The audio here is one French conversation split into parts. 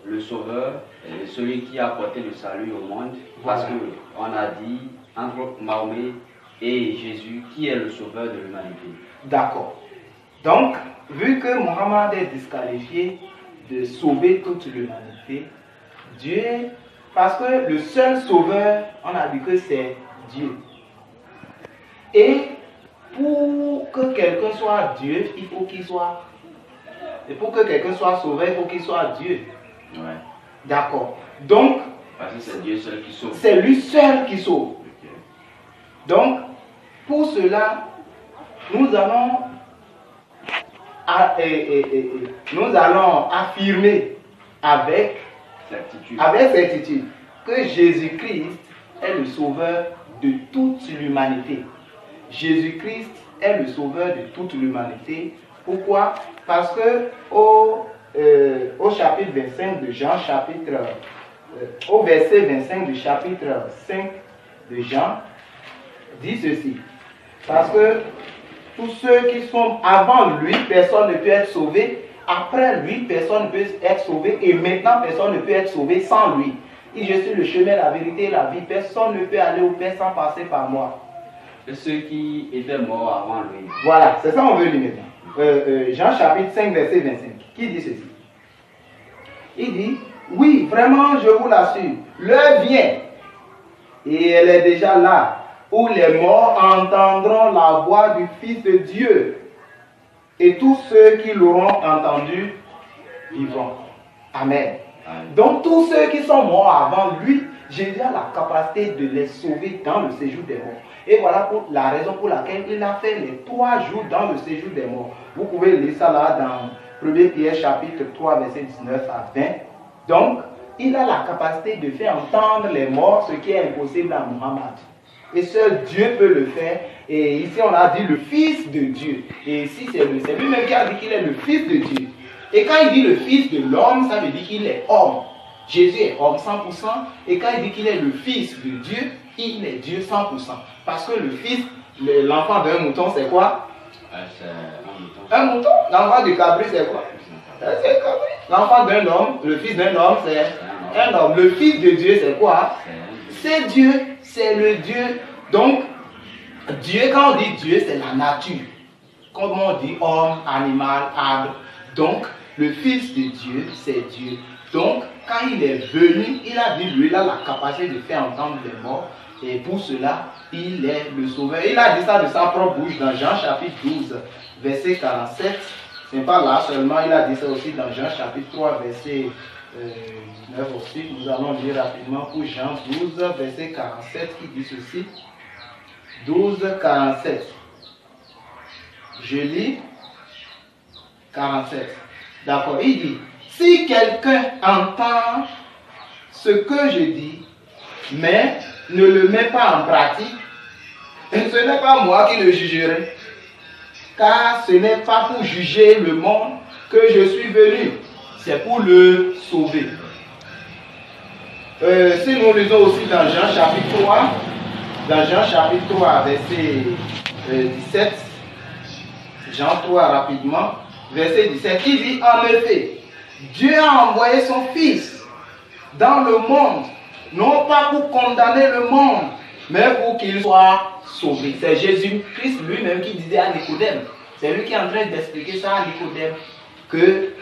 le Sauveur, celui qui a apporté le salut au monde, Voilà. parce qu'on a dit entre Mahomet et Jésus, qui est le Sauveur de l'humanité. D'accord. Donc, vu que Mohammed est disqualifié de sauver toute l'humanité, Dieu, parce que le seul sauveur, on a dit que c'est Dieu. Et pour que quelqu'un soit Dieu, il faut qu'il soit. Et pour que quelqu'un soit sauvé, il faut qu'il soit Dieu. Ouais. D'accord. Donc, Parce que c'est Dieu seul qui sauve. c'est lui seul qui sauve. Ok. Donc, pour cela, nous allons affirmer avec certitude que Jésus-Christ est le sauveur de toute l'humanité. Jésus-Christ est le sauveur de toute l'humanité. Pourquoi? Parce que au chapitre 25 de Jean, au verset 25 du chapitre 5 de Jean, dit ceci. Parce que tous ceux qui sont avant lui, personne ne peut être sauvé. Après lui, personne ne peut être sauvé. Et maintenant, personne ne peut être sauvé sans lui. Et je suis le chemin, la vérité et la vie. Personne ne peut aller au Père sans passer par moi. Et ceux qui étaient morts avant lui. Voilà, c'est ça qu'on veut lire maintenant. Jean chapitre 5, verset 25. Qui dit ceci? Il dit, oui, vraiment, je vous l'assure, l'heure vient, et elle est déjà là, où les morts entendront la voix du Fils de Dieu, et tous ceux qui l'auront entendu vivront. Amen. Amen. Donc tous ceux qui sont morts avant lui, Jésus a la capacité de les sauver dans le séjour des morts. Et voilà pour la raison pour laquelle il a fait les 3 jours dans le séjour des morts. Vous pouvez lire ça là dans 1 Pierre chapitre 3 verset 19 à 20. Donc, il a la capacité de faire entendre les morts, ce qui est impossible à Mohammed. Et seul Dieu peut le faire. Et ici, on a dit le Fils de Dieu. Et ici, c'est lui-même qui a dit qu'il est le Fils de Dieu. Et quand il dit le Fils de l'homme, ça veut dire qu'il est homme. Jésus est homme 100%. Et quand il dit qu'il est le Fils de Dieu, il est Dieu 100%. Parce que le Fils, l'enfant d'un mouton, c'est quoi? C'est un mouton. Un mouton. L'enfant du cabri, c'est quoi? C'est un cabri. L'enfant d'un homme, le fils d'un homme, c'est un homme. Le Fils de Dieu, c'est quoi? C'est Dieu. C'est le Dieu. Donc, Dieu, quand on dit Dieu, c'est la nature. Comme on dit homme, animal, arbre. Donc, le Fils de Dieu, c'est Dieu. Donc, quand il est venu, il a dit, lui, il a la capacité de faire entendre les morts. Et pour cela, il est le sauveur. Il a dit ça de sa propre bouche dans Jean chapitre 12, verset 47. Ce n'est pas là seulement, il a dit ça aussi dans Jean chapitre 3, verset 19 aussi. Nous allons lire rapidement pour Jean 12, verset 47, qui dit ceci. 12, 47. Je lis 47. D'accord, il dit, si quelqu'un entend ce que je dis, mais ne le met pas en pratique, ce n'est pas moi qui le jugerai, car ce n'est pas pour juger le monde que je suis venu, c'est pour le sauver. Si nous lisons aussi dans Jean chapitre 3, verset 17, Jean 3 rapidement, verset 17, il dit, en effet, Dieu a envoyé son Fils dans le monde, non pas pour condamner le monde, mais pour qu'il soit sauvé. C'est Jésus-Christ lui-même qui disait à Nicodème, c'est lui qui est en train d'expliquer ça à Nicodème, que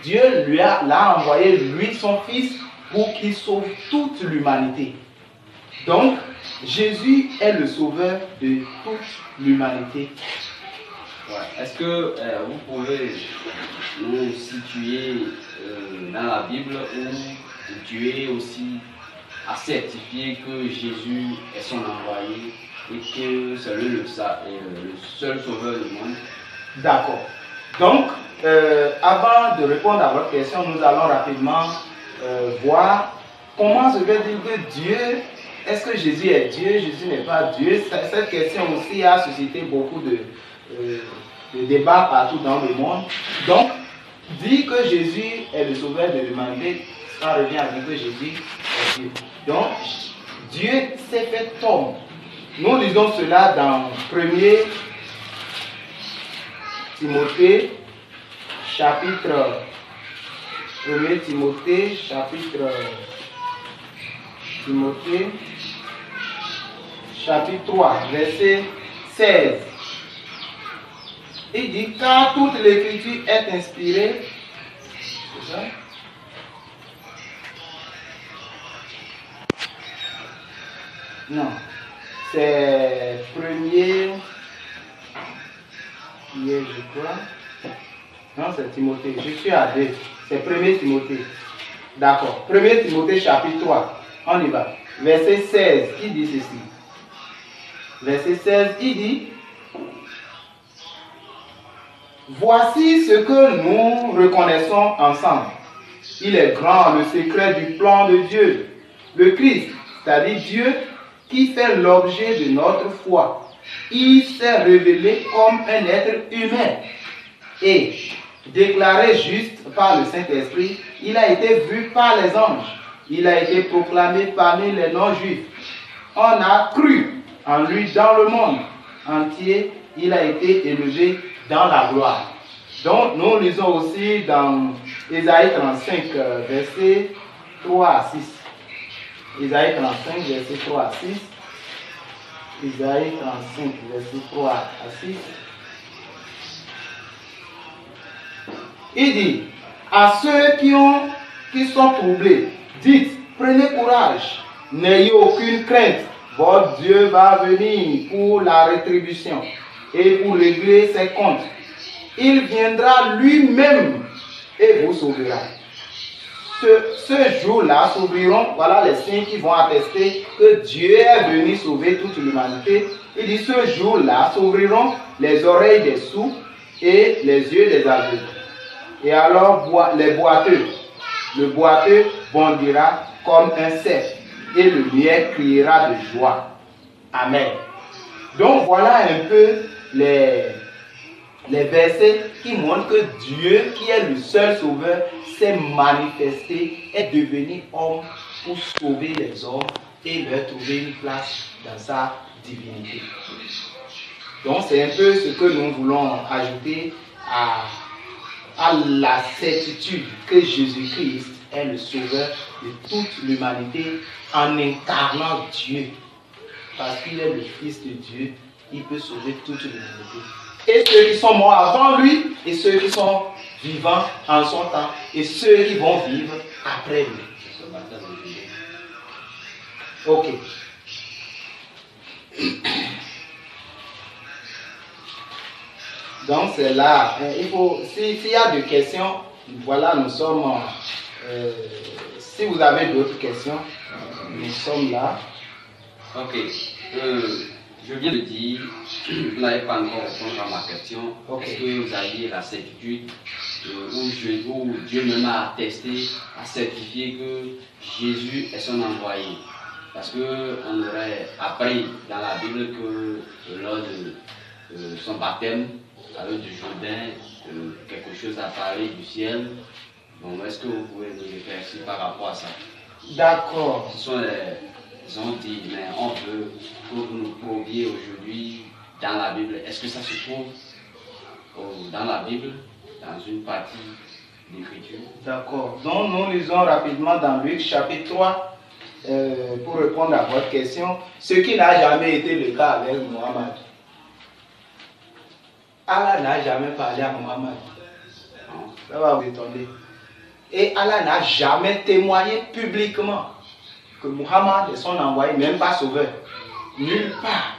Dieu l'a envoyé, lui, son Fils, pour qu'il sauve toute l'humanité. Donc, Jésus est le sauveur de toute l'humanité. Ouais. Est-ce que vous pouvez nous situer dans la Bible où Dieu aussi a certifié que Jésus est son envoyé et que c'est lui le seul sauveur du monde? D'accord. Donc, avant de répondre à votre question, nous allons rapidement voir comment se fait-il que Dieu, est-ce que Jésus est Dieu, Jésus n'est pas Dieu? Cette question aussi a suscité beaucoup de débats partout dans le monde. Donc, dire que Jésus est le sauveur de l'humanité, ça revient à dire que Jésus est Dieu. Donc, Dieu s'est fait homme. Nous lisons cela dans 1er Timothée, chapitre 1er Timothée, chapitre 3, verset 16. Il dit, car toute l'écriture est inspirée. C'est ça? Non. C'est premier. Hier, je crois. Non, c'est Timothée. Je suis à 2. C'est 1er Timothée. D'accord. 1er Timothée, chapitre 3. On y va. Verset 16. Il dit ceci. Verset 16, il dit, voici ce que nous reconnaissons ensemble. Il est grand le secret du plan de Dieu. Le Christ, c'est-à-dire Dieu, qui fait l'objet de notre foi. Il s'est révélé comme un être humain et déclaré juste par le Saint-Esprit. Il a été vu par les anges. Il a été proclamé parmi les non-juifs. On a cru en lui dans le monde entier. Il a été élevé dans la gloire. Donc nous lisons aussi dans Ésaïe 35, versets 3 à 6. Ésaïe 35, verset 3 à 6. Ésaïe 35, verset 3 à 6. Il dit, à ceux qui sont troublés, dites, prenez courage, n'ayez aucune crainte, votre Dieu va venir pour la rétribution et pour régler ses comptes. Il viendra lui-même et vous sauvera. Ce jour-là s'ouvriront, voilà les signes qui vont attester que Dieu est venu sauver toute l'humanité. Il dit, ce jour-là s'ouvriront les oreilles des sourds et les yeux des aveugles. Et alors le boiteux bondira comme un cerf et le muet criera de joie. Amen. Donc voilà un peu les versets qui montrent que Dieu, qui est le seul sauveur, s'est manifesté, est devenu homme pour sauver les hommes et leur trouver une place dans sa divinité. Donc c'est un peu ce que nous voulons ajouter à la certitude que Jésus-Christ est le sauveur de toute l'humanité en incarnant Dieu. Parce qu'il est le Fils de Dieu, il peut sauver toute l'humanité. Et ceux qui sont morts avant lui, et ceux qui sont vivants en son temps, et ceux qui vont vivre après lui. Ok. Donc c'est là, il faut, s'il y a des questions, voilà, nous sommes, si vous avez d'autres questions, nous sommes là. Ok. Je viens de dire, vous n'avez pas encore répondu à ma question. Okay. Est-ce que vous aviez la certitude où Dieu même a attesté, a certifié que Jésus est son envoyé? Parce qu'on aurait appris dans la Bible que lors de son baptême, à l'heure du Jourdain, quelque chose a parlé du ciel. Donc est-ce que vous pouvez nous éclaircir par rapport à ça? D'accord. Ce sont ils ont dit, mais on veut que vous nous prouviez aujourd'hui dans la Bible. Est-ce que ça se trouve dans la Bible, dans une partie d'écriture? D'accord. Donc nous lisons rapidement dans Luc chapitre 3, pour répondre à votre question, ce qui n'a jamais été le cas avec Mohammed. Allah n'a jamais parlé à Mohammed. Ça va vous étonner. Et Allah n'a jamais témoigné publiquement que Muhammad est son envoyé, même pas sauveur. Nulle part.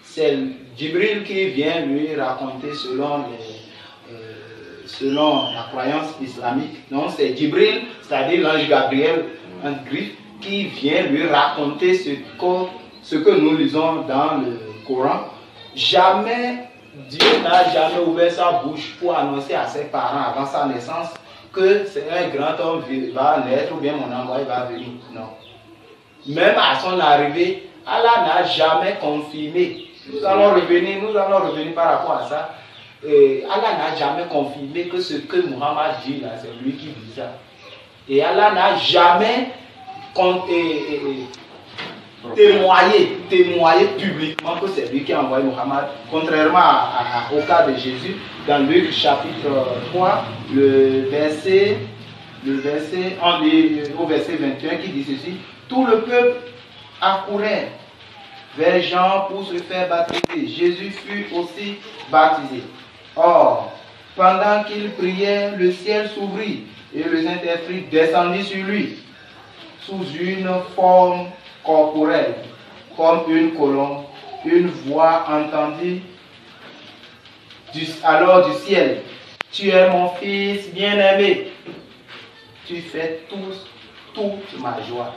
C'est Jibril qui vient lui raconter selon la croyance islamique. Donc c'est Jibril, c'est-à-dire l'ange Gabriel, un griffe, qui vient lui raconter ce que nous lisons dans le Coran. Jamais, Dieu n'a jamais ouvert sa bouche pour annoncer à ses parents avant sa naissance que c'est un grand homme qui va naître ou bien mon envoyé va venir. Non. Même à son arrivée, Allah n'a jamais confirmé. Nous allons revenir par rapport à ça. Allah n'a jamais confirmé que ce que Muhammad dit là, c'est lui qui dit ça. Et Allah n'a jamais témoigné publiquement que c'est lui qui a envoyé Muhammad, contrairement au cas de Jésus, dans Luc chapitre 3, le verset le verset, au verset 21 qui dit ceci, tout le peuple accourait vers Jean pour se faire baptiser. Jésus fut aussi baptisé. Or, pendant qu'il priait, le ciel s'ouvrit et le Saint-Esprit descendit sur lui, sous une forme corporelle, comme une colombe. Une voix entendit alors du ciel, tu es mon fils bien-aimé, tu fais toute ma joie.